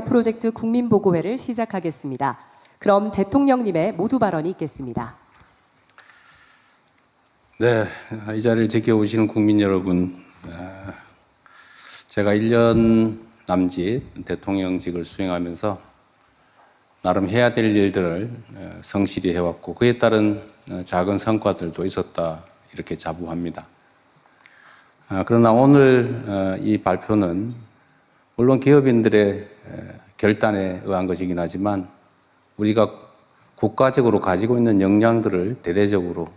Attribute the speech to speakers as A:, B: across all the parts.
A: 프로젝트 국민보고회를 시작하겠습니다. 그럼 대통령님의 모두 발언이 있겠습니다.
B: 네, 이 자리를 지켜오시는 국민 여러분, 제가 1년 남짓 대통령직을 수행하면서 나름 해야 될 일들을 성실히 해왔고 그에 따른 작은 성과들도 있었다 이렇게 자부합니다. 그러나 오늘 이 발표는 물론 기업인들의 결단에 의한 것이긴 하지만 우리가 국가적으로 가지고 있는 역량들을 대대적으로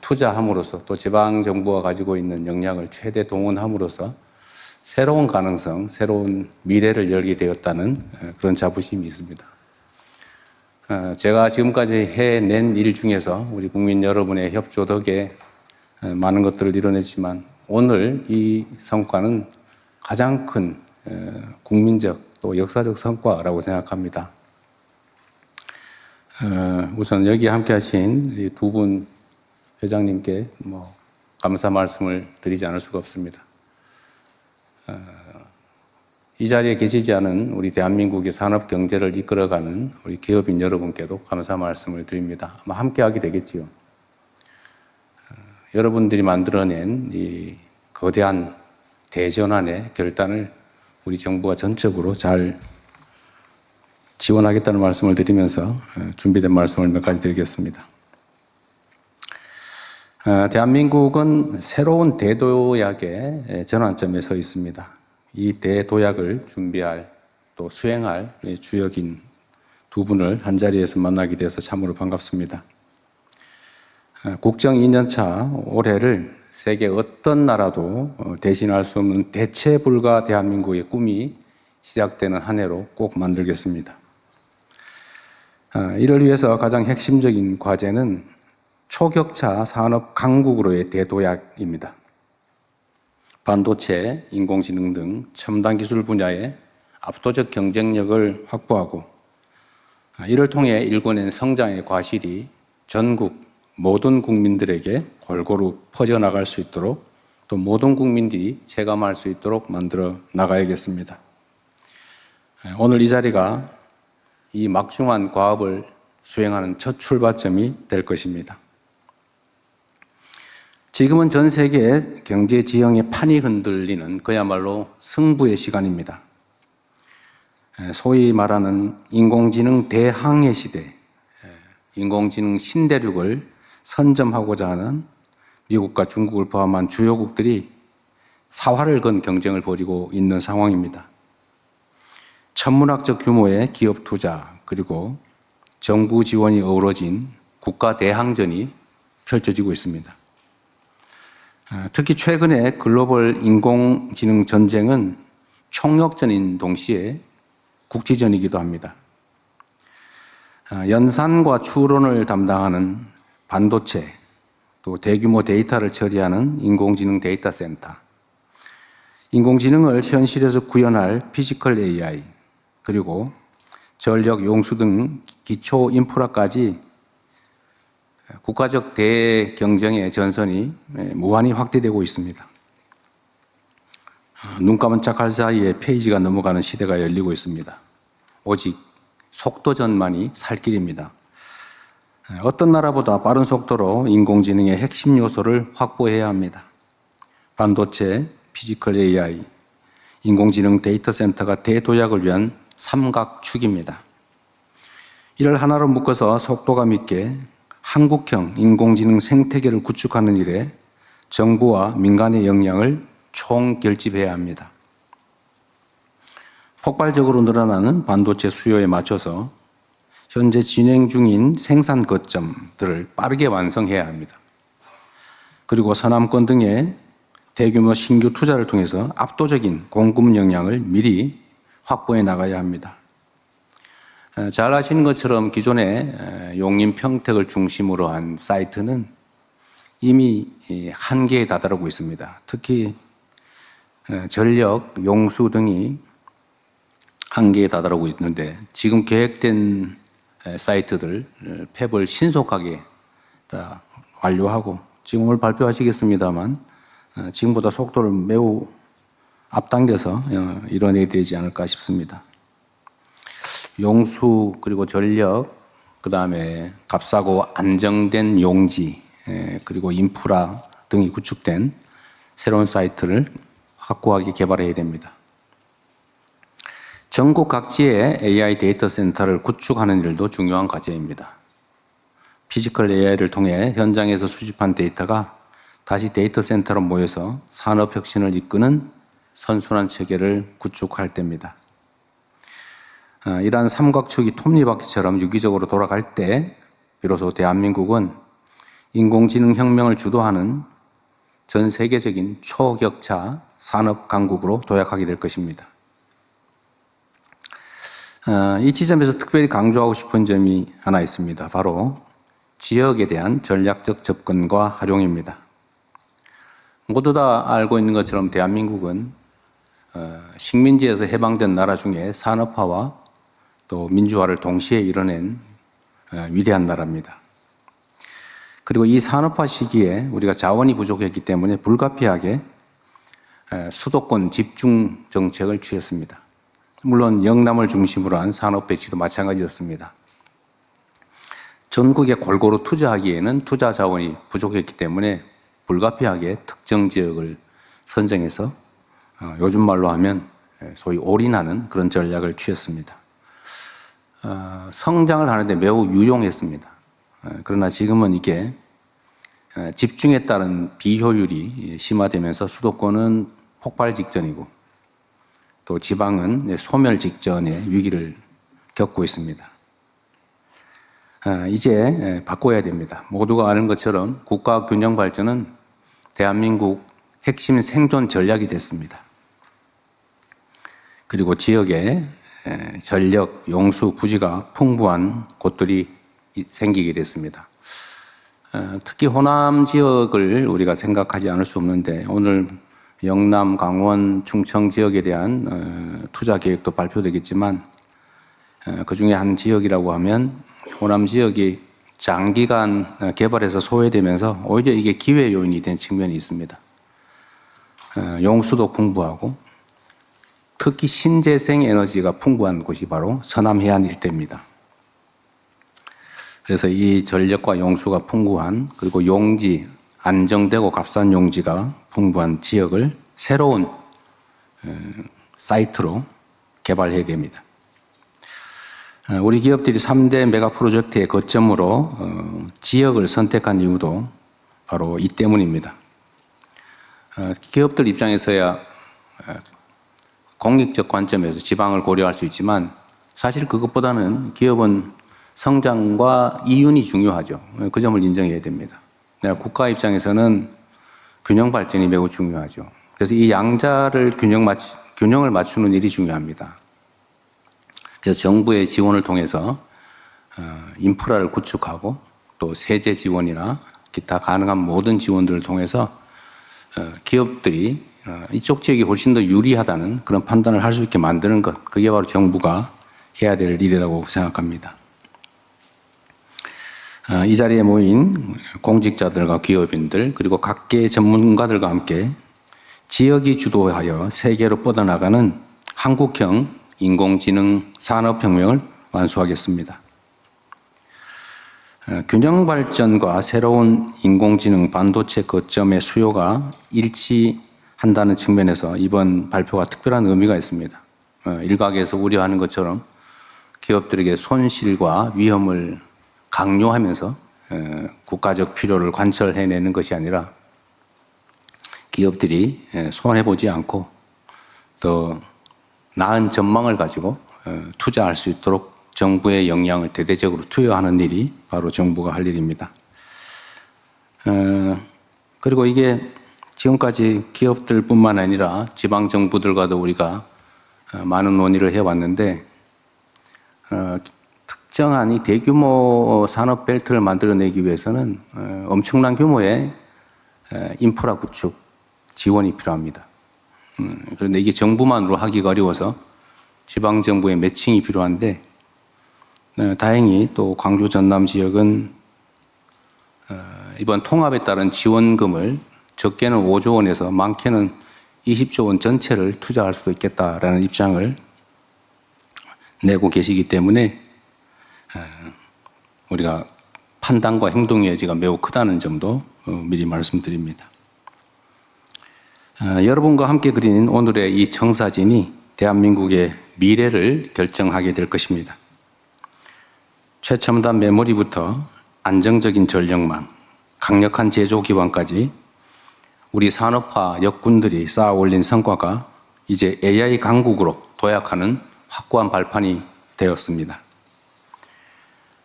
B: 투자함으로써 또 지방정부가 가지고 있는 역량을 최대 동원함으로써 새로운 가능성, 새로운 미래를 열게 되었다는 그런 자부심이 있습니다. 제가 지금까지 해낸 일 중에서 우리 국민 여러분의 협조 덕에 많은 것들을 이뤄냈지만 오늘 이 성과는 가장 큰 국민적 또 역사적 성과라고 생각합니다. 우선 여기 함께 하신 두 분 회장님께 감사 말씀을 드리지 않을 수가 없습니다. 이 자리에 계시지 않은 우리 대한민국의 산업 경제를 이끌어가는 우리 기업인 여러분께도 감사 말씀을 드립니다. 아마 함께 하게 되겠지요. 여러분들이 만들어낸 이 거대한 대전환의 결단을 우리 정부가 전적으로 잘 지원하겠다는 말씀을 드리면서 준비된 말씀을 몇 가지 드리겠습니다. 대한민국은 새로운 대도약의 전환점에 서 있습니다. 이 대도약을 준비할 또 수행할 주역인 두 분을 한자리에서 만나게 돼서 참으로 반갑습니다. 국정 2년차 올해를 세계 어떤 나라도 대신할 수 없는 대체 불가 대한민국의 꿈이 시작되는 한 해로 꼭 만들겠습니다. 이를 위해서 가장 핵심적인 과제는 초격차 산업 강국으로의 대도약입니다. 반도체, 인공지능 등 첨단 기술 분야의 압도적 경쟁력을 확보하고 이를 통해 일궈낸 성장의 과실이 전국 모든 국민들에게 골고루 퍼져나갈 수 있도록 또 모든 국민들이 체감할 수 있도록 만들어 나가야겠습니다. 오늘 이 자리가 이 막중한 과업을 수행하는 첫 출발점이 될 것입니다. 지금은 전 세계 경제 지형의 판이 흔들리는 그야말로 승부의 시간입니다. 소위 말하는 인공지능 대항해 시대, 인공지능 신대륙을 선점하고자 하는 미국과 중국을 포함한 주요국들이 사활을 건 경쟁을 벌이고 있는 상황입니다. 천문학적 규모의 기업 투자 그리고 정부 지원이 어우러진 국가 대항전이 펼쳐지고 있습니다. 특히 최근에 글로벌 인공지능 전쟁은 총력전인 동시에 국지전이기도 합니다. 연산과 추론을 담당하는 반도체, 또 대규모 데이터를 처리하는 인공지능 데이터 센터, 인공지능을 현실에서 구현할 피지컬 AI, 그리고 전력, 용수 등 기초 인프라까지 국가적 대경쟁의 전선이 무한히 확대되고 있습니다. 눈 깜짝할 사이에 페이지가 넘어가는 시대가 열리고 있습니다. 오직 속도전만이 살 길입니다. 어떤 나라보다 빠른 속도로 인공지능의 핵심 요소를 확보해야 합니다. 반도체, 피지컬 AI, 인공지능 데이터 센터가 대도약을 위한 삼각축입니다. 이를 하나로 묶어서 속도감 있게 한국형 인공지능 생태계를 구축하는 일에 정부와 민간의 역량을 총결집해야 합니다. 폭발적으로 늘어나는 반도체 수요에 맞춰서 현재 진행 중인 생산 거점들을 빠르게 완성해야 합니다. 그리고 서남권 등의 대규모 신규 투자를 통해서 압도적인 공급 역량을 미리 확보해 나가야 합니다. 잘 아시는 것처럼 기존의 용인 평택을 중심으로 한 사이트는 이미 한계에 다다르고 있습니다. 특히 전력, 용수 등이 한계에 다다르고 있는데 지금 계획된 사이트들 폐부를 신속하게 다 완료하고 지금 오늘 발표하시겠습니다만 지금보다 속도를 매우 앞당겨서 이뤄내야 되지 않을까 싶습니다. 용수 그리고 전력, 그 다음에 값싸고 안정된 용지, 그리고 인프라 등이 구축된 새로운 사이트를 확고하게 개발해야 됩니다. 전국 각지에 AI 데이터 센터를 구축하는 일도 중요한 과제입니다. 피지컬 AI를 통해 현장에서 수집한 데이터가 다시 데이터 센터로 모여서 산업 혁신을 이끄는 선순환 체계를 구축할 때입니다. 이러한 삼각축이 톱니바퀴처럼 유기적으로 돌아갈 때 비로소 대한민국은 인공지능 혁명을 주도하는 전 세계적인 초격차 산업 강국으로 도약하게 될 것입니다. 이 지점에서 특별히 강조하고 싶은 점이 하나 있습니다. 바로 지역에 대한 전략적 접근과 활용입니다. 모두 다 알고 있는 것처럼 대한민국은 식민지에서 해방된 나라 중에 산업화와 또 민주화를 동시에 이뤄낸 위대한 나라입니다. 그리고 이 산업화 시기에 우리가 자원이 부족했기 때문에 불가피하게 수도권 집중 정책을 취했습니다. 물론 영남을 중심으로 한 산업 배치도 마찬가지였습니다. 전국에 골고루 투자하기에는 투자 자원이 부족했기 때문에 불가피하게 특정 지역을 선정해서 요즘 말로 하면 소위 올인하는 그런 전략을 취했습니다. 성장을 하는데 매우 유용했습니다. 그러나 지금은 이게 집중에 따른 비효율이 심화되면서 수도권은 폭발 직전이고 또 지방은 소멸 직전의 위기를 겪고 있습니다. 이제 바꿔야 됩니다. 모두가 아는 것처럼 국가 균형 발전은 대한민국 핵심 생존 전략이 됐습니다. 그리고 지역에 전력, 용수, 부지가 풍부한 곳들이 생기게 됐습니다. 특히 호남 지역을 우리가 생각하지 않을 수 없는데 오늘 영남, 강원, 충청 지역에 대한 투자 계획도 발표되겠지만 그 중에 한 지역이라고 하면 호남 지역이 장기간 개발해서 소외되면서 오히려 이게 기회 요인이 된 측면이 있습니다. 용수도 풍부하고 특히 신재생 에너지가 풍부한 곳이 바로 서남 해안 일대입니다. 그래서 이 전력과 용수가 풍부한 그리고 용지, 안정되고 값싼 용지가 풍부한 지역을 새로운 사이트로 개발해야 됩니다. 우리 기업들이 3대 메가 프로젝트의 거점으로 지역을 선택한 이유도 바로 이 때문입니다. 기업들 입장에서야 공익적 관점에서 지방을 고려할 수 있지만 사실 그것보다는 기업은 성장과 이윤이 중요하죠. 그 점을 인정해야 됩니다. 국가 입장에서는 균형 발전이 매우 중요하죠. 그래서 이 양자를 균형을 맞추는 일이 중요합니다. 그래서 정부의 지원을 통해서 인프라를 구축하고 또 세제 지원이나 기타 가능한 모든 지원들을 통해서 기업들이 이쪽 지역이 훨씬 더 유리하다는 그런 판단을 할 수 있게 만드는 것, 그게 바로 정부가 해야 될 일이라고 생각합니다. 이 자리에 모인 공직자들과 기업인들 그리고 각계의 전문가들과 함께 지역이 주도하여 세계로 뻗어나가는 한국형 인공지능 산업혁명을 완수하겠습니다. 균형 발전과 새로운 인공지능 반도체 거점의 수요가 일치한다는 측면에서 이번 발표가 특별한 의미가 있습니다. 일각에서 우려하는 것처럼 기업들에게 손실과 위험을 강요하면서 국가적 필요를 관철해내는 것이 아니라 기업들이 손해보지 않고 더 나은 전망을 가지고 투자할 수 있도록 정부의 역량을 대대적으로 투여하는 일이 바로 정부가 할 일입니다. 그리고 이게 지금까지 기업들뿐만 아니라 지방정부들과도 우리가 많은 논의를 해왔는데 특정한 이 대규모 산업 벨트를 만들어내기 위해서는 엄청난 규모의 인프라 구축 지원이 필요합니다. 그런데 이게 정부만으로 하기가 어려워서 지방정부의 매칭이 필요한데 다행히 또 광주 전남 지역은 이번 통합에 따른 지원금을 적게는 5조 원에서 많게는 20조 원 전체를 투자할 수도 있겠다라는 입장을 내고 계시기 때문에 우리가 판단과 행동의 여지가 매우 크다는 점도 미리 말씀드립니다. 여러분과 함께 그린 오늘의 이 청사진이 대한민국의 미래를 결정하게 될 것입니다. 최첨단 메모리부터 안정적인 전력망, 강력한 제조 기반까지 우리 산업화 역군들이 쌓아 올린 성과가 이제 AI 강국으로 도약하는 확고한 발판이 되었습니다.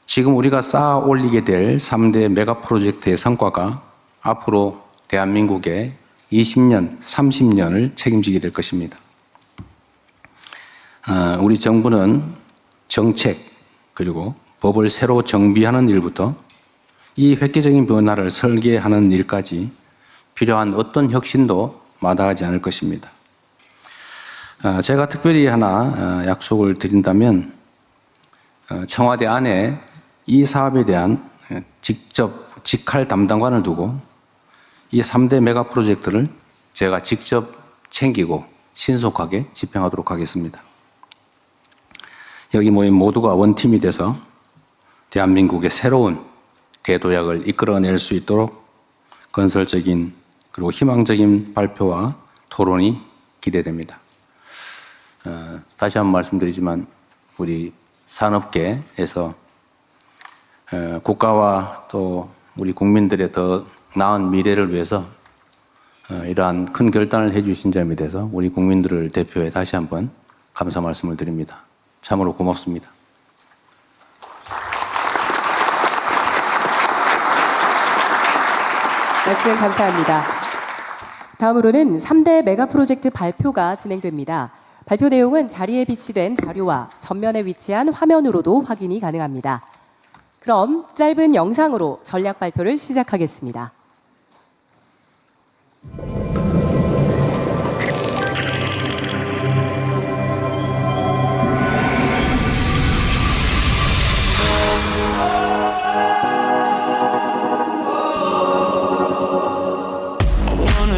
B: 지금 우리가 쌓아 올리게 될 3대 메가 프로젝트의 성과가 앞으로 대한민국의 20년, 30년을 책임지게 될 것입니다. 우리 정부는 정책 그리고 법을 새로 정비하는 일부터 이 획기적인 변화를 설계하는 일까지 필요한 어떤 혁신도 마다하지 않을 것입니다. 제가 특별히 하나 약속을 드린다면 청와대 안에 이 사업에 대한 직접 직할 담당관을 두고 이 3대 메가 프로젝트를 제가 직접 챙기고 신속하게 집행하도록 하겠습니다. 여기 모인 모두가 원팀이 돼서 대한민국의 새로운 대도약을 이끌어낼 수 있도록 건설적인 그리고 희망적인 발표와 토론이 기대됩니다. 다시 한번 말씀드리지만 우리 산업계에서 국가와 또 우리 국민들의 더 나은 미래를 위해서 이러한 큰 결단을 해주신 점에 대해서 우리 국민들을 대표해 다시 한번 감사 말씀을 드립니다. 참으로 고맙습니다.
A: 말씀 감사합니다. 다음으로는 3대 메가 프로젝트 발표가 진행됩니다. 발표 내용은 자리에 비치된 자료와 전면에 위치한 화면으로도 확인이 가능합니다. 그럼 짧은 영상으로 전략 발표를 시작하겠습니다.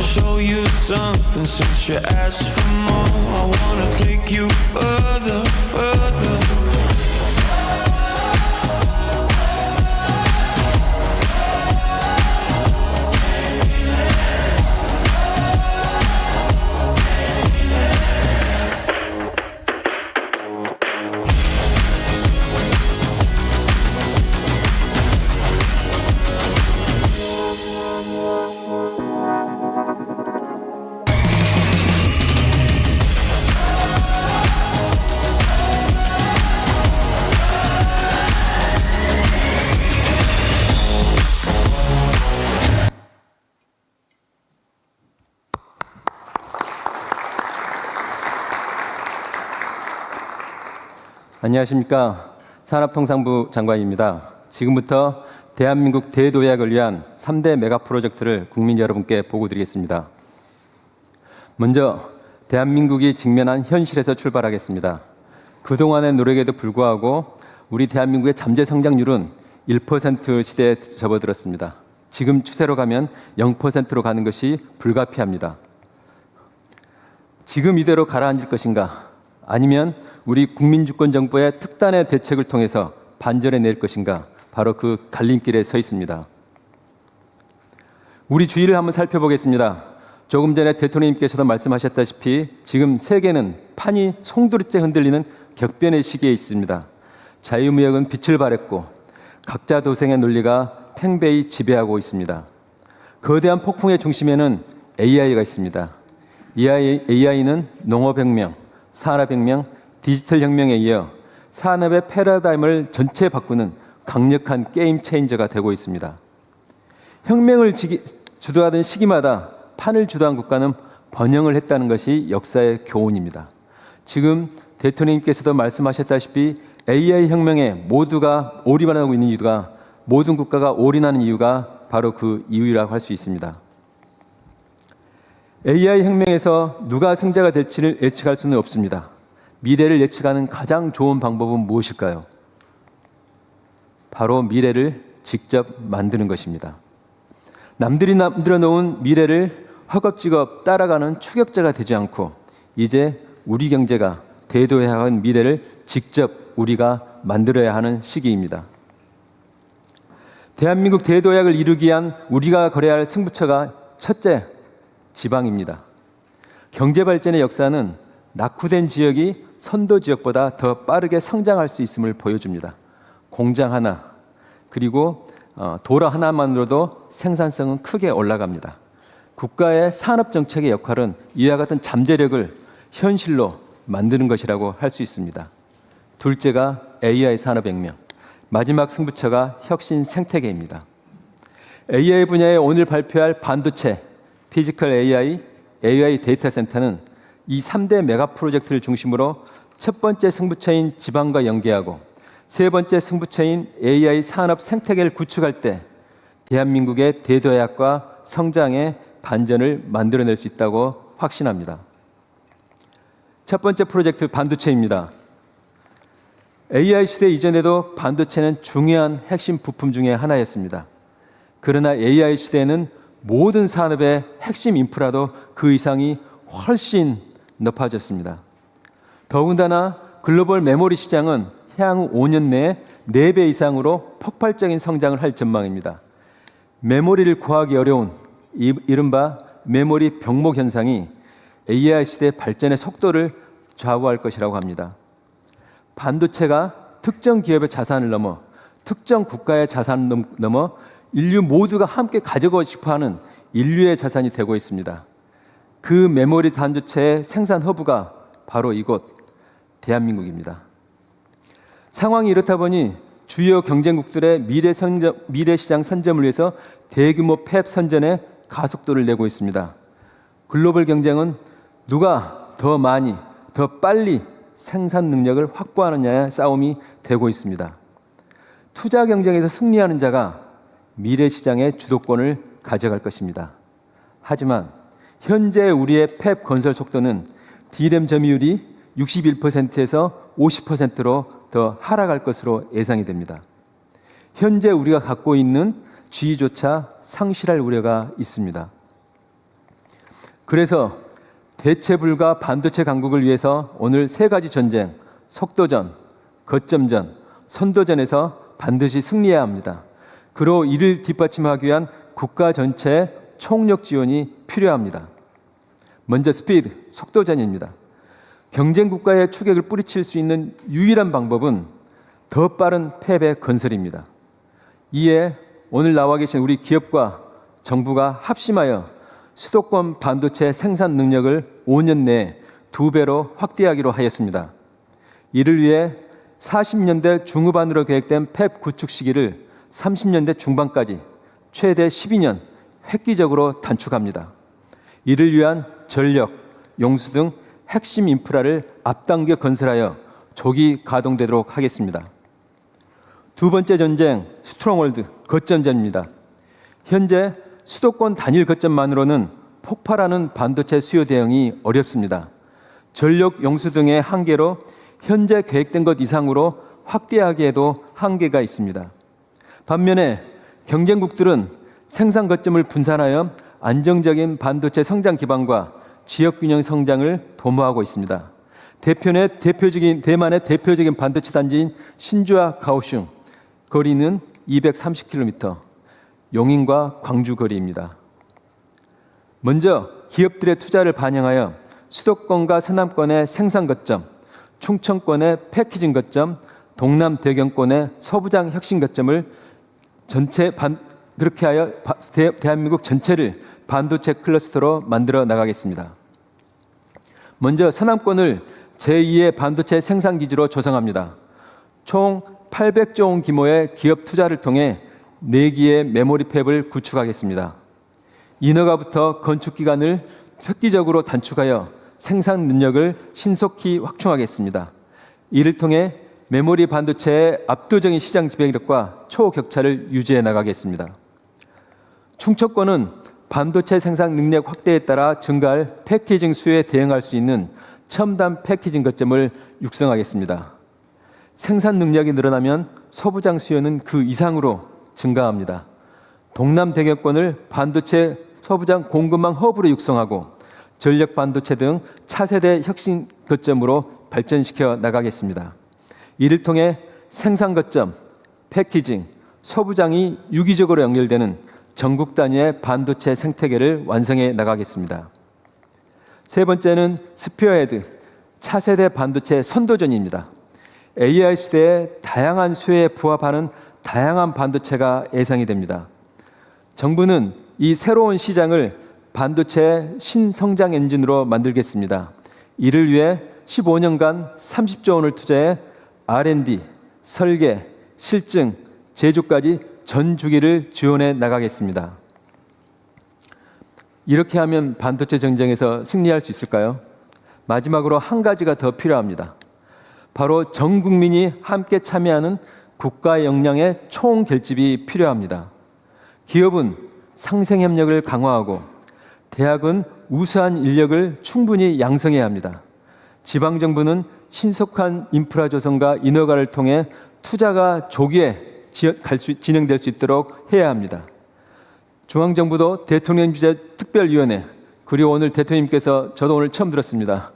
C: Show you something since you asked for more. I wanna take you further, further.
D: 안녕하십니까. 산업통상부 장관입니다. 지금부터 대한민국 대도약을 위한 3대 메가 프로젝트를 국민 여러분께 보고드리겠습니다. 먼저 대한민국이 직면한 현실에서 출발하겠습니다. 그동안의 노력에도 불구하고 우리 대한민국의 잠재 성장률은 1% 시대에 접어들었습니다. 지금 추세로 가면 0%로 가는 것이 불가피합니다. 지금 이대로 가라앉을 것인가? 아니면 우리 국민주권정부의 특단의 대책을 통해서 반전해 낼 것인가? 바로 그 갈림길에 서 있습니다. 우리 주위를 한번 살펴보겠습니다. 조금 전에 대통령님께서도 말씀하셨다시피 지금 세계는 판이 송두리째 흔들리는 격변의 시기에 있습니다. 자유무역은 빛을 발했고 각자 도생의 논리가 팽배히 지배하고 있습니다. 거대한 폭풍의 중심에는 AI가 있습니다. AI는 농업혁명, 산업혁명, 디지털혁명에 이어 산업의 패러다임을 전체 바꾸는 강력한 게임 체인저가 되고 있습니다. 혁명을 주도하던 시기마다 판을 주도한 국가는 번영을 했다는 것이 역사의 교훈입니다. 지금 대통령님께서도 말씀하셨다시피 AI 혁명에 모두가 올인하고 있는 이유가 모든 국가가 올인하는 이유가 바로 그 이유라고 할 수 있습니다. AI 혁명에서 누가 승자가 될지를 예측할 수는 없습니다. 미래를 예측하는 가장 좋은 방법은 무엇일까요? 바로 미래를 직접 만드는 것입니다. 남들이 만들어 놓은 미래를 허겁지겁 따라가는 추격자가 되지 않고 이제 우리 경제가 대도해야 하는 미래를 직접 우리가 만들어야 하는 시기입니다. 대한민국 대도약을 이루기 위한 우리가 걸어야 할 승부처가 첫째, 지방입니다. 경제발전의 역사는 낙후된 지역이 선도 지역보다 더 빠르게 성장할 수 있음을 보여줍니다. 공장 하나, 그리고 도로 하나만으로도 생산성은 크게 올라갑니다. 국가의 산업정책의 역할은 이와 같은 잠재력을 현실로 만드는 것이라고 할 수 있습니다. 둘째가 AI 산업혁명, 마지막 승부처가 혁신 생태계입니다. AI 분야에 오늘 발표할 반도체, 피지컬 AI, AI 데이터 센터는 이 3대 메가 프로젝트를 중심으로 첫 번째 승부처인 지방과 연계하고 세 번째 승부처인 AI 산업 생태계를 구축할 때 대한민국의 대도약과 성장의 반전을 만들어낼 수 있다고 확신합니다. 첫 번째 프로젝트 반도체입니다. AI 시대 이전에도 반도체는 중요한 핵심 부품 중에 하나였습니다. 그러나 AI 시대에는 모든 산업의 핵심 인프라도 그 이상이 훨씬 높아졌습니다. 더군다나 글로벌 메모리 시장은 향후 5년 내에 4배 이상으로 폭발적인 성장을 할 전망입니다. 메모리를 구하기 어려운 이른바 메모리 병목 현상이 AI 시대 발전의 속도를 좌우할 것이라고 합니다. 반도체가 특정 기업의 자산을 넘어 특정 국가의 자산을 넘어 인류 모두가 함께 가지고 싶어하는 인류의 자산이 되고 있습니다. 그 메모리 반도체의 생산 허브가 바로 이곳 대한민국입니다. 상황이 이렇다 보니 주요 경쟁국들의 미래 시장 선점을 위해서 대규모 팹 선전에 가속도를 내고 있습니다. 글로벌 경쟁은 누가 더 많이, 더 빨리 생산 능력을 확보하느냐의 싸움이 되고 있습니다. 투자 경쟁에서 승리하는 자가 미래 시장의 주도권을 가져갈 것입니다. 하지만 현재 우리의 팹 건설 속도는 D램 점유율이 61%에서 50%로 더 하락할 것으로 예상이 됩니다. 현재 우리가 갖고 있는 지위조차 상실할 우려가 있습니다. 그래서 대체 불가 반도체 강국을 위해서 오늘 3가지 전쟁, 속도전, 거점전, 선도전에서 반드시 승리해야 합니다. 그로 이를 뒷받침하기 위한 국가 전체의 총력 지원이 필요합니다. 먼저 스피드, 속도전입니다. 경쟁 국가의 추격을 뿌리칠 수 있는 유일한 방법은 더 빠른 팹의 건설입니다. 이에 오늘 나와 계신 우리 기업과 정부가 합심하여 수도권 반도체 생산 능력을 5년 내에 2배로 확대하기로 하였습니다. 이를 위해 40년대 중후반으로 계획된 팹 구축 시기를 30년대 중반까지 최대 12년 획기적으로 단축합니다. 이를 위한 전력, 용수 등 핵심 인프라를 앞당겨 건설하여 조기 가동되도록 하겠습니다. 두 번째 전쟁, 스트롱홀드, 거점전입니다. 현재 수도권 단일 거점만으로는 폭발하는 반도체 수요 대응이 어렵습니다. 전력, 용수 등의 한계로 현재 계획된 것 이상으로 확대하기에도 한계가 있습니다. 반면에 경쟁국들은 생산 거점을 분산하여 안정적인 반도체 성장 기반과 지역 균형 성장을 도모하고 있습니다. 대만의 대표적인 반도체 단지인 신주와 가오슝, 거리는 230km, 용인과 광주 거리입니다. 먼저 기업들의 투자를 반영하여 수도권과 서남권의 생산 거점, 충청권의 패키징 거점, 동남 대경권의 서부장 혁신 거점을 그렇게 하여 대한민국 전체를 반도체 클러스터로 만들어 나가겠습니다. 먼저 서남권을 제2의 반도체 생산 기지로 조성합니다. 총 800조 원 규모의 기업 투자를 통해 4기의 메모리 팹을 구축하겠습니다. 인허가부터 건축 기간을 획기적으로 단축하여 생산 능력을 신속히 확충하겠습니다. 이를 통해 메모리 반도체의 압도적인 시장 지배력과 초격차를 유지해 나가겠습니다. 충청권은 반도체 생산 능력 확대에 따라 증가할 패키징 수요에 대응할 수 있는 첨단 패키징 거점을 육성하겠습니다. 생산 능력이 늘어나면 소부장 수요는 그 이상으로 증가합니다. 동남 대경권을 반도체 소부장 공급망 허브로 육성하고 전력 반도체 등 차세대 혁신 거점으로 발전시켜 나가겠습니다. 이를 통해 생산 거점, 패키징, 소부장이 유기적으로 연결되는 전국 단위의 반도체 생태계를 완성해 나가겠습니다. 세 번째는 스피어헤드, 차세대 반도체 선도전입니다. AI 시대의 다양한 수요에 부합하는 다양한 반도체가 예상이 됩니다. 정부는 이 새로운 시장을 반도체 신성장 엔진으로 만들겠습니다. 이를 위해 15년간 30조 원을 투자해 R&D, 설계, 실증, 제조까지 전 주기를 지원해 나가겠습니다. 이렇게 하면 반도체 경쟁에서 승리할 수 있을까요? 마지막으로 한 가지가 더 필요합니다. 바로 전 국민이 함께 참여하는 국가 역량의 총결집이 필요합니다. 기업은 상생협력을 강화하고 대학은 우수한 인력을 충분히 양성해야 합니다. 지방정부는 신속한 인프라 조성과 인허가를 통해 투자가 조기에 진행될 수 있도록 해야 합니다. 중앙정부도 대통령 주재 특별위원회, 그리고 오늘 대통령님께서 저도 오늘 처음 들었습니다.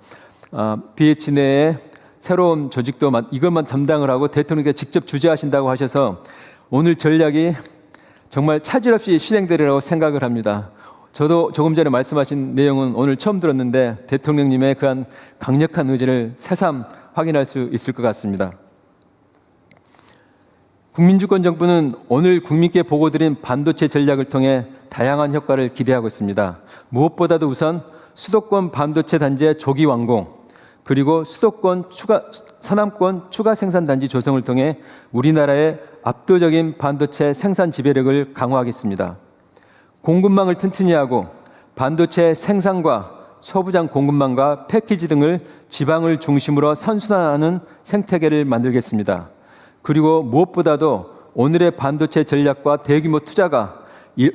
D: BH 내에 새로운 조직도 이것만 담당을 하고 대통령께서 직접 주재하신다고 하셔서 오늘 전략이 정말 차질 없이 실행되리라고 생각을 합니다. 저도 조금 전에 말씀하신 내용은 오늘 처음 들었는데 대통령님의 그한 강력한 의지를 새삼 확인할 수 있을 것 같습니다. 국민주권정부는 오늘 국민께 보고드린 반도체 전략을 통해 다양한 효과를 기대하고 있습니다. 무엇보다도 우선 수도권 반도체 단지의 조기 완공, 그리고 서남권 추가 생산 단지 조성을 통해 우리나라의 압도적인 반도체 생산 지배력을 강화하겠습니다. 공급망을 튼튼히 하고 반도체 생산과 소부장 공급망과 패키지 등을 지방을 중심으로 선순환하는 생태계를 만들겠습니다. 그리고 무엇보다도 오늘의 반도체 전략과 대규모 투자가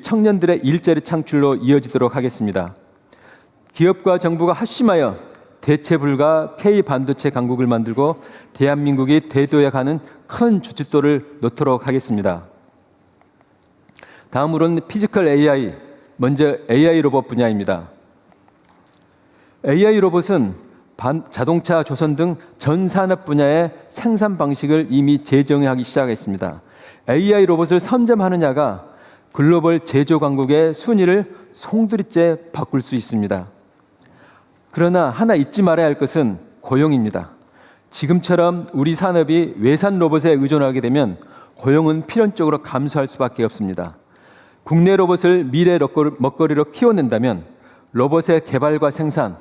D: 청년들의 일자리 창출로 이어지도록 하겠습니다. 기업과 정부가 합심하여 대체 불가 K반도체 강국을 만들고 대한민국이 대도에 가는 큰 주춧돌을 놓도록 하겠습니다. 다음으로는 피지컬 AI, 먼저 AI 로봇 분야입니다. AI 로봇은 자동차, 조선 등 전 산업 분야의 생산 방식을 이미 재정하기 시작했습니다. AI 로봇을 선점하느냐가 글로벌 제조 강국의 순위를 송두리째 바꿀 수 있습니다. 그러나 하나 잊지 말아야 할 것은 고용입니다. 지금처럼 우리 산업이 외산 로봇에 의존하게 되면 고용은 필연적으로 감소할 수밖에 없습니다. 국내 로봇을 미래 먹거리로 키워낸다면 로봇의 개발과 생산,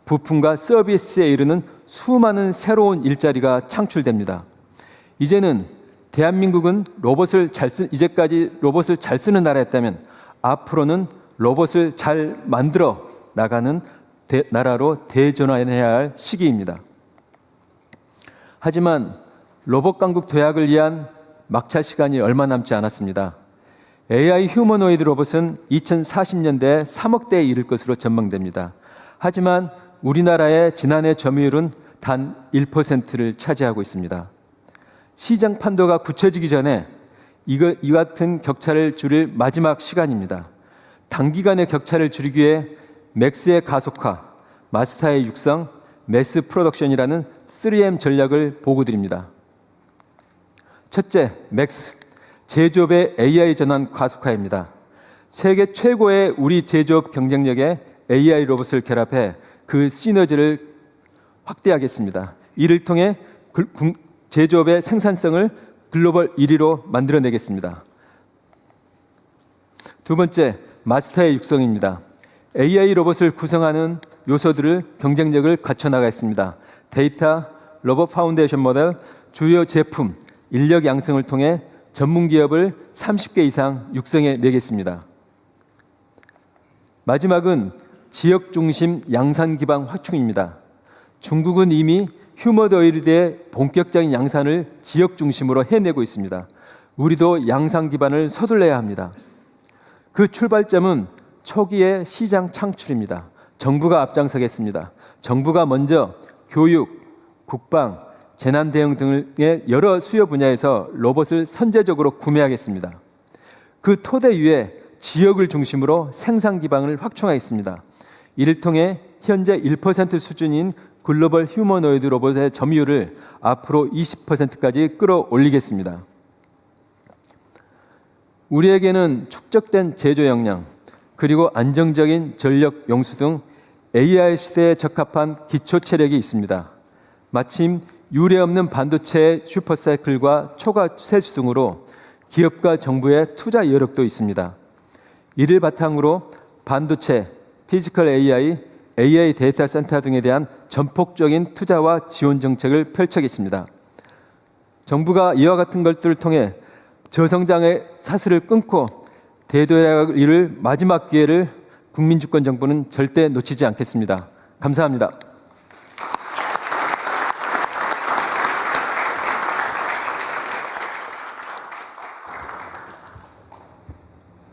D: 부품과 서비스에 이르는 수많은 새로운 일자리가 창출됩니다. 이제는 대한민국은 이제까지 로봇을 잘 쓰는 나라였다면 앞으로는 로봇을 잘 만들어 나가는 나라로 대전환해야 할 시기입니다. 하지만 로봇 강국 도약을 위한 막차 시간이 얼마 남지 않았습니다. AI 휴머노이드 로봇은 2040년대에 3억 대에 이를 것으로 전망됩니다. 하지만 우리나라의 지난해 점유율은 단 1%를 차지하고 있습니다. 시장 판도가 굳혀지기 전에 이 같은 격차를 줄일 마지막 시간입니다. 단기간의 격차를 줄이기 위해 맥스의 가속화, 마스터의 육성, 매스 프로덕션이라는 3M 전략을 보고드립니다. 첫째, 맥스, 제조업의 AI 전환 가속화입니다. 세계 최고의 우리 제조업 경쟁력에 AI 로봇을 결합해 그 시너지를 확대하겠습니다. 이를 통해 제조업의 생산성을 글로벌 1위로 만들어내겠습니다. 두 번째, 마스터의 육성입니다. AI 로봇을 구성하는 요소들을 경쟁력을 갖춰나가겠습니다. 데이터, 로봇 파운데이션 모델, 주요 제품, 인력 양성을 통해 전문 기업을 30개 이상 육성해 내겠습니다. 마지막은 지역 중심 양산 기반 확충입니다. 중국은 이미 휴머노이드의 본격적인 양산을 지역 중심으로 해내고 있습니다. 우리도 양산 기반을 서둘러야 합니다. 그 출발점은 초기의 시장 창출입니다. 정부가 앞장서겠습니다. 정부가 먼저 교육, 국방, 재난 대응 등의 여러 수요 분야에서 로봇을 선제적으로 구매하겠습니다. 그 토대 위에 지역을 중심으로 생산 기반을 확충하겠습니다. 이를 통해 현재 1% 수준인 글로벌 휴머노이드 로봇의 점유율을 앞으로 20%까지 끌어올리겠습니다. 우리에게는 축적된 제조 역량, 그리고 안정적인 전력 용수 등 AI 시대에 적합한 기초 체력이 있습니다. 마침 유례없는 반도체의 슈퍼사이클과 초과 세수 등으로 기업과 정부의 투자 여력도 있습니다. 이를 바탕으로 반도체, 피지컬 AI, AI 데이터 센터 등에 대한 전폭적인 투자와 지원 정책을 펼쳐겠습니다. 정부가 이와 같은 것들을 통해 저성장의 사슬을 끊고 대도해야 이를 마지막 기회를 국민주권 정부는 절대 놓치지 않겠습니다. 감사합니다.